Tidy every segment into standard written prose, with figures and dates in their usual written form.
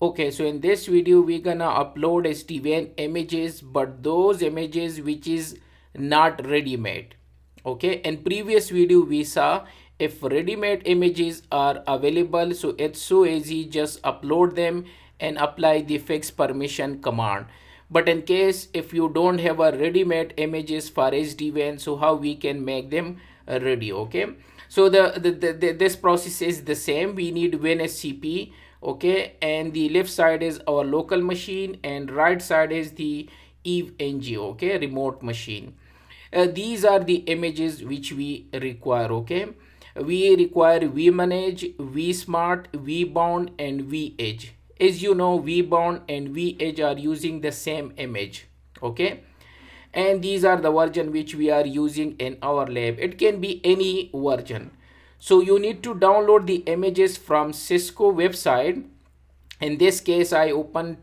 Okay, so in this video we're gonna upload SD-WAN images, but those images which is not ready-made. Okay, in previous video we saw if ready-made images are available, so it's so easy, just upload them and apply the fixed permission command. But in case if you don't have a ready-made images for SD-WAN, so how we can make them ready? Okay, so this process is the same. We need WinSCP. Okay, and the left side is our local machine and right side is the EVE-NG, okay, remote machine. These are the images which we require. Okay, we require vmanage, vsmart, vbound and vedge. As you know, vbound and vedge are using the same image. Okay, and these are the version which we are using in our lab. It can be any version. So you need to download the images from Cisco website. In this case I open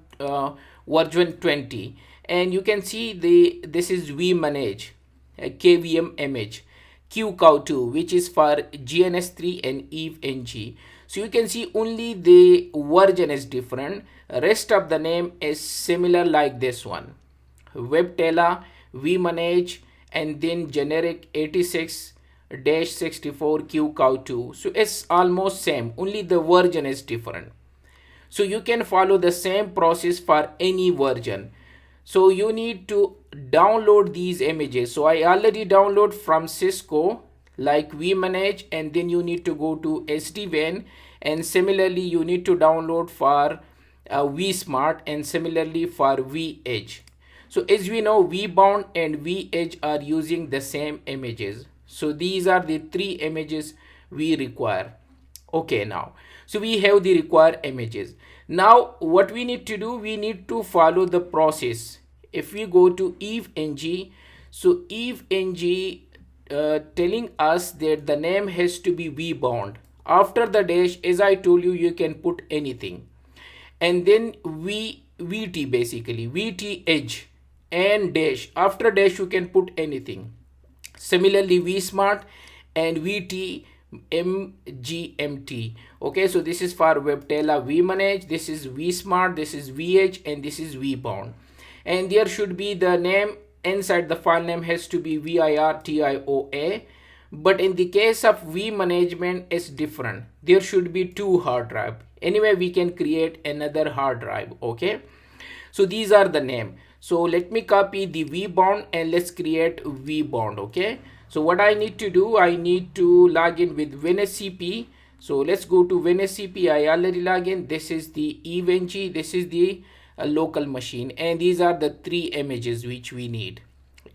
version 20 and you can see this is vmanage kvm image qcow2, which is for GNS3 and EVE-NG. So you can see only the version is different, rest of the name is similar like this one: webtela, vmanage, and then generic 86-64 qcow2. So it's almost same, only the version is different. So you can follow the same process for any version. So you need to download these images. So I already download from Cisco like vmanage, and then you need to go to SD-WAN, and similarly you need to download for vsmart, and similarly for vedge. So as we know, vbound and vedge are using the same images. So these are the three images we require. Okay, now so we have the required images. Now what we need to do, we need to follow the process. If we go to EVE-NG, so EVE-NG telling us that the name has to be vbound. After the dash, as I told you, you can put anything, and then vt, basically vt edge and dash. After dash you can put anything. Similarly vsmart and vt mgmt. Okay, so this is for webtela vmanage, this is vsmart, this is vedge, and this is vbound. And there should be the name inside the file name has to be virtioa. But in the case of vmanagement, it's different. There should be two hard drive. Anyway, we can create another hard drive. Okay, so these are the name. So let me copy the vbound and let's create vbound. Okay, so what I need to do, I need to log in with WinSCP. So let's go to WinSCP. I already log in. This is the EVE-NG, this is the local machine, and these are the three images which we need.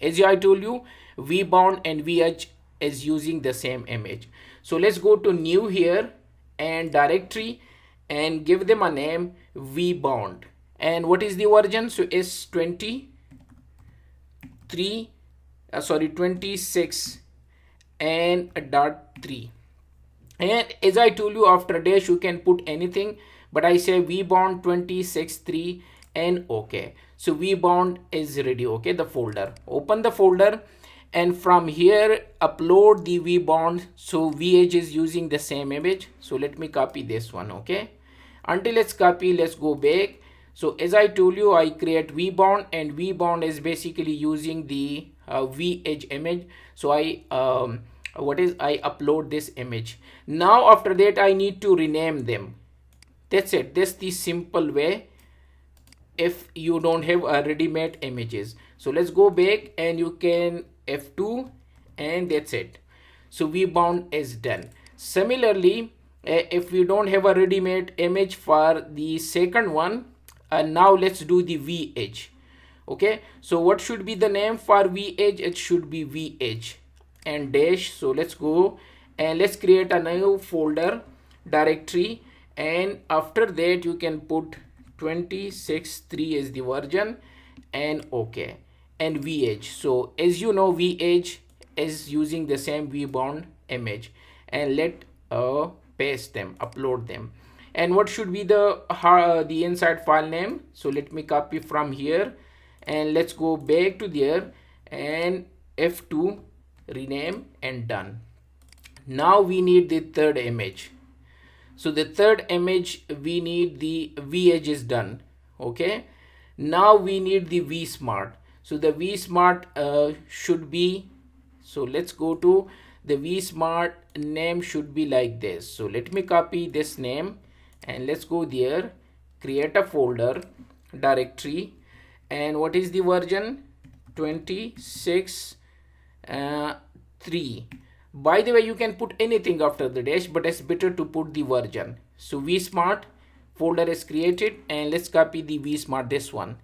As I told you, vbound and vedge is using the same image. So let's go to new here and directory and give them a name vbound. And what is the version? So it's 26 and .3. And as I told you, after dash you can put anything, but I say vbound 26.3 and okay. So vbound is ready. Okay, the folder, open the folder, and from here upload the vbound. So vedge is using the same image. So let me copy this one. Okay, until it's copy, let's go back. So as I told you, I create vbound, and vbound is basically using the vedge image. So I upload this image. Now after that I need to rename them. That's it. That's the simple way if you don't have a ready-made images. So let's go back and you can F2, and that's it. So vbound is done. Similarly, if we don't have a ready-made image for the second one, now let's do the vedge. Okay, so what should be the name for vedge? It should be vedge and dash. So let's go and let's create a new folder directory, and after that you can put 26.3 is the version, and okay, and vedge. So as you know, vedge is using the same vbound image, and let paste them, upload them. And what should be the inside file name? So let me copy from here and let's go back to there and F2, rename, and done. Now we need the third image. So the third image, we need the V edge is done. Okay, now we need the V Smart. So the V Smart should be, so let's go to the V Smart name should be like this. So let me copy this name and let's go there, create a folder directory, and what is the version? 26 3. By the way, you can put anything after the dash, but it's better to put the version. So vsmart folder is created, and let's copy the vsmart, this one.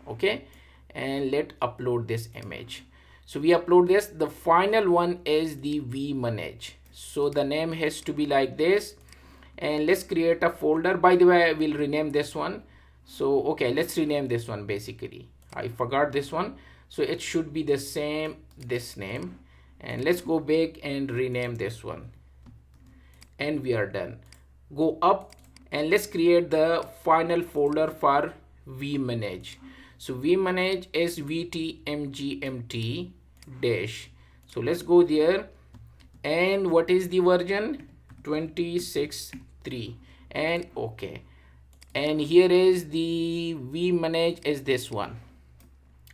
Okay, and let upload this image. So we upload this. The final one is the vmanage. So the name has to be like this, and let's create a folder. By the way, I will rename this one. So okay, let's rename this one. Basically I forgot this one, so it should be the same, this name. And let's go back and rename this one, and we are done. Go up and let's create the final folder for vmanage. So vmanage is vtmgmt dash. So let's go there, and what is the version? 26.3, and okay, and here is the vmanage is this one.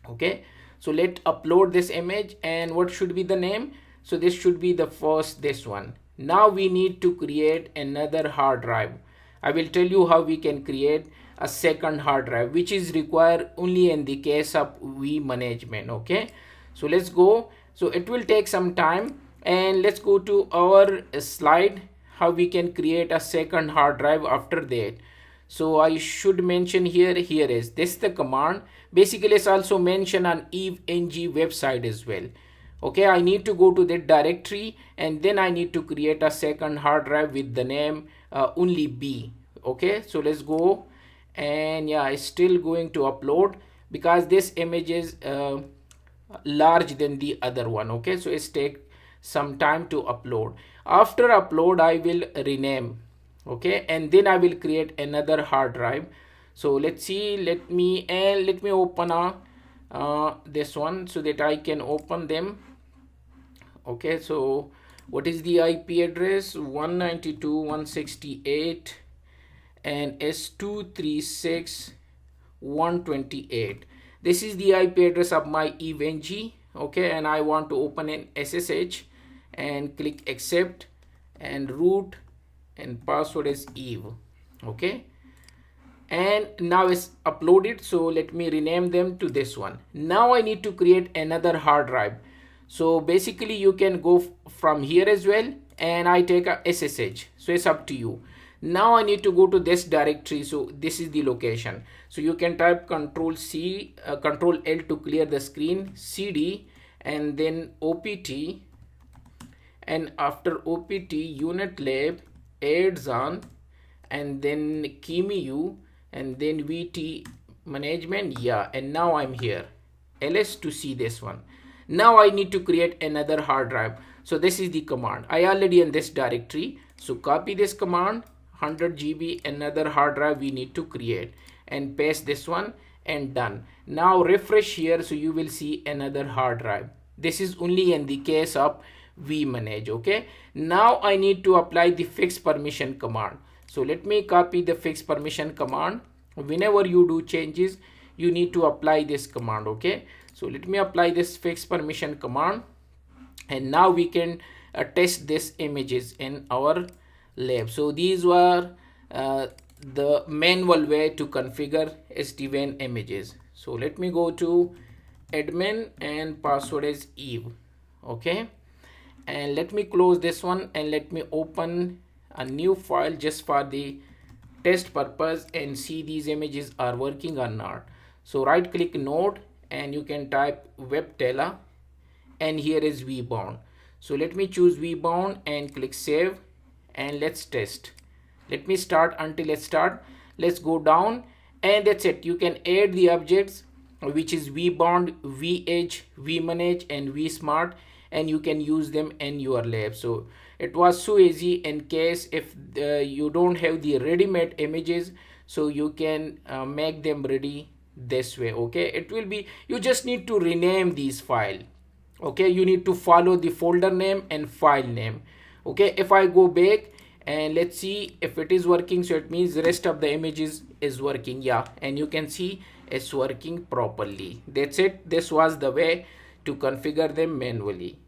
Okay, so let's upload this image, and what should be the name? So this should be the first, this one. Now we need to create another hard drive. I will tell you how we can create a second hard drive, which is required only in the case of vmanagement. Okay, so let's go. So it will take some time, and let's go to our slide how we can create a second hard drive after that. So I should mention here is this the command. Basically it's also mentioned on eve-ng website as well. Okay, I need to go to that directory, and then I need to create a second hard drive with the name only B. Okay, so let's go, and yeah, it's still going to upload because this image is large than the other one. Okay, so it's take some time to upload. After upload I will rename. Okay, and then I will create another hard drive. So let's see, let me open this one so that I can open them. Okay, so what is the IP address? 192.168 and S236.128. This is the IP address of my eve-ng. Okay, and I want to open an SSH, and click accept, and root, and password is eve. Okay, and now it's uploaded. So let me rename them to this one. Now I need to create another hard drive. So basically you can go from here as well, and I take a SSH, so it's up to you. Now I need to go to this directory. So this is the location. So you can type Control C, Control L to clear the screen, CD, and then OPT, and after OPT unitlab adds on, and then QEMU, and then VT management. Yeah, and now I'm here. LS to see this one. Now I need to create another hard drive. So this is the command. I already in this directory. So copy this command, 100 GB, another hard drive we need to create, and paste this one, and done. Now refresh here, so you will see another hard drive. This is only in the case of vmanage. Okay, now I need to apply the fixed permission command. So let me copy the fixed permission command. Whenever you do changes, you need to apply this command. Okay, so let me apply this fixed permission command, and now we can test these images in our lab. So these were the manual way to configure SD-WAN images. So let me go to admin, and password is eve. Okay, and let me close this one, and let me open a new file just for the test purpose and see these images are working or not. So right click node, and you can type webtela, and here is vbound. So let me choose vbound and click save, and let's test. Let me start until it start. Let's go down, and that's it. You can add the objects, which is vbound, vh, vmanage, and vsmart, and you can use them in your lab. So it was so easy. In case if you don't have the ready-made images, so you can make them ready this way. Okay, it will be, you just need to rename these file. Okay, you need to follow the folder name and file name. Okay, if I go back and let's see if it is working. So it means the rest of the images is working. Yeah, and you can see it's working properly. That's it. This was the way to configure them manually.